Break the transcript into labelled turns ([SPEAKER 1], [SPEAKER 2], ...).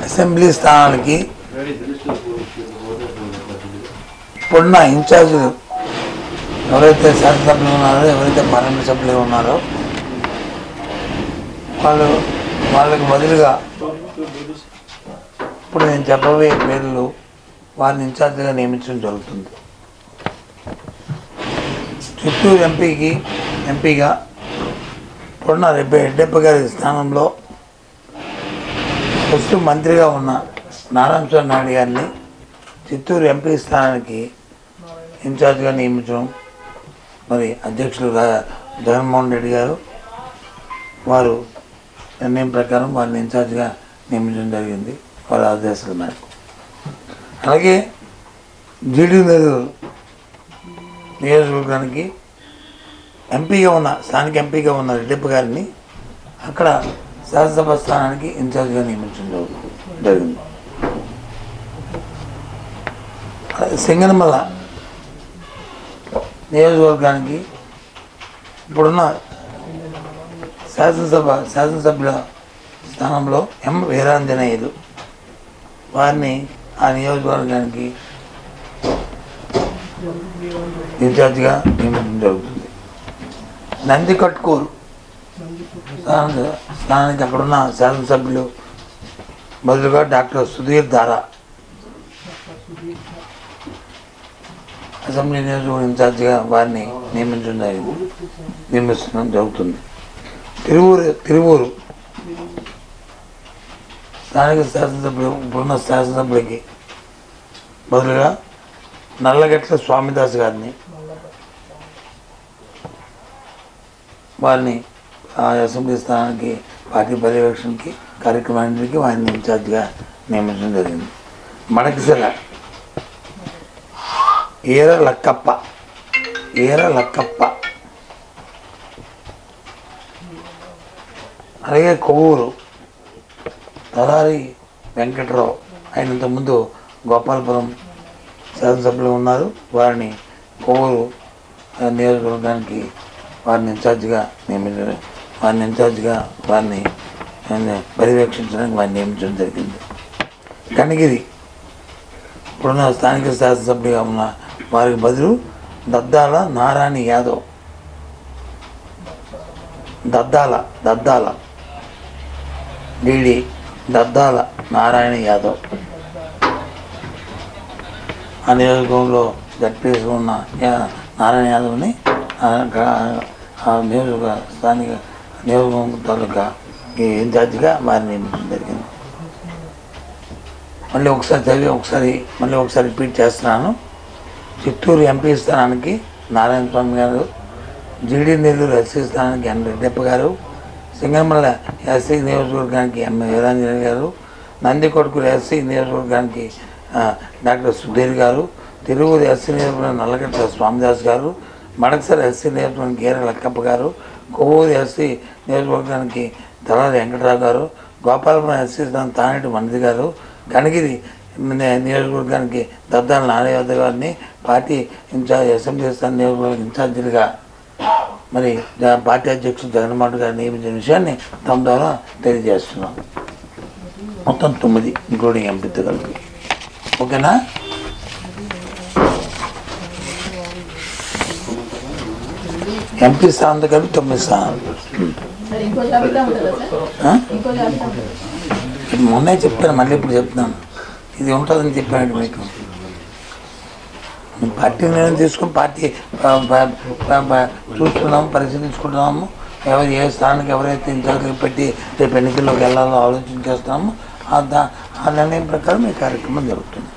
[SPEAKER 1] Assembly స్థానానికి ఇప్పుడున్న ఇన్ఛార్జీలు ఎవరైతే శాసనసభ్యులు ఉన్నారో, ఎవరైతే పార్లమెంట్ సభ్యులు ఉన్నారో వాళ్ళకి బదులుగా ఇప్పుడు నేను చెప్పబోయే పేర్లు వారిని ఇన్ఛార్జిగా నియమించడం జరుగుతుంది. చిత్తూరు ఎంపీగా ఇప్పుడున్న రెడ్డప్ప గారి స్థానంలో ఫస్ట్ మంత్రిగా ఉన్న నారాయణ నాయుడు గారిని చిత్తూరు ఎంపీ స్థానానికి ఇన్ఛార్జిగా నియమించడం మరి అధ్యక్షులు జగన్మోహన్ రెడ్డి గారు వారు నిర్ణయం ప్రకారం వారిని ఇన్ఛార్జిగా నియమించడం జరిగింది వారి ఆదేశాల మేరకు. అలాగే జీడీ నియోజకవర్గానికి స్థానిక ఎంపీగా ఉన్న రెడ్డప్ప గారిని అక్కడ శాసనసభ స్థానానికి ఇన్ఛార్జిగా నియమించడం జరిగింది. సింగనమల నియోజకవర్గానికి ఇప్పుడున్న శాసనసభ్యుల స్థానంలో ఎం వీరాంజనేయులు వారిని ఆ నియోజకవర్గానికి ఇన్ఛార్జిగా నియమించడం జరుగుతుంది. నందికొట్కూరు స్థానానికి అక్కడున్న శాసనసభ్యులు బదులుగా డాక్టర్ సుధీర్ దారా అసెంబ్లీ నియోజకవర్గ ఇన్ఛార్జిగా వారిని నియమించడం జరుగుతుంది. తిరువూరు స్థానిక శాసనసభ్యులు ఇప్పుడున్న శాసనసభ్యులకి బదులుగా నల్లగట్ల స్వామిదాస్ గారిని వారిని ఆ అసెంబ్లీ స్థానానికి పార్టీ పర్యవేక్షణకి కార్యక్రమానికి వారిని ఇన్ఛార్జిగా నియమించడం జరిగింది. మడకసిర ఏర లక్కప్ప అలాగే కొవ్వూరు తలారి వెంకట్రావు ఆయన ఇంతకుముందు గోపాలపురం శాసనసభ్యులు ఉన్నారు. వారిని కొవ్వూరు నియోజకవర్గానికి వారిని ఇన్ఛార్జిగా వారిని పర్యవేక్షించడానికి వారిని నియమించడం జరిగింది. కనిగిరి ఇప్పుడున్న స్థానిక శాసనసభ్యులుగా ఉన్న వారికి బదులు దద్దాల నారాయణ యాదవ్ దద్దాల నారాయణ యాదవ్ ఆ నియోజకవర్గంలో జడ్పీఎస్ ఉన్న నారాయణ యాదవ్ని ఆ స్థానిక నియోజకవర్గం తాలూకా ఇన్ఛార్జిగా వారిని నియమించడం జరిగింది. మళ్ళీ ఒకసారి రిపీట్ చేస్తున్నాను. చిత్తూరు ఎంపీ స్థానానికి నారాయణ స్వామి గారు, జీడీ నెల్లూరు ఎస్సీ స్థానానికి ఎన్ రెడ్డప్ప గారు, సింగనమల ఎస్సీ నియోజకవర్గానికి ఎం వీరాంజనేయులు గారు, నందికొట్కూరు ఎస్సీ నియోజకవర్గానికి డాక్టర్ సుధీర్ గారు, తిరువూరు ఎస్సీ నియోజకవర్గం నల్లగట్ల స్వామిదాస్ గారు, మడకసిర ఎస్సీ నియోజకవర్గానికి ఏర లక్కప్ప గారు, కొవ్వూరు ఎస్సీ నియోజకవర్గానికి తలారి వెంకటరావు గారు, గోపాలపురం ఎస్సీ స్థానం తానేటి మనిది గారు, కనిగిరి నియోజకవర్గానికి దద్దాల నారాయణ గారిని పార్టీ అసెంబ్లీ స్థాన నియోజకవర్గ ఇన్ఛార్జీలుగా మరి పార్టీ అధ్యక్షుడు జగన్మోహన్ గారు నియమించిన విషయాన్ని తమ ద్వారా తెలియజేస్తున్నాం. మొత్తం 9 ఇంక్లూడింగ్ ఎంపీతో కలిపి. ఓకేనా? ఎంపీ స్థానంతో కలిపి 9 స్థానాలు. మొన్నే చెప్పాను, మళ్ళీ ఇప్పుడు చెప్తున్నాను. ఇది ఉంటుందని చెప్పాను మీకు. పార్టీ నిర్ణయం తీసుకుని పార్టీ చూస్తున్నాము, పరిశీలించుకుంటున్నాము. ఏ స్థానానికి ఎవరైతే ఇన్ఛార్జ్గా పెట్టి రేపు ఎన్నికల్లోకి వెళ్ళాలో ఆలోచన చేస్తున్నామో ఆ నిర్ణయం ప్రకారం ఈ కార్యక్రమం జరుగుతుంది.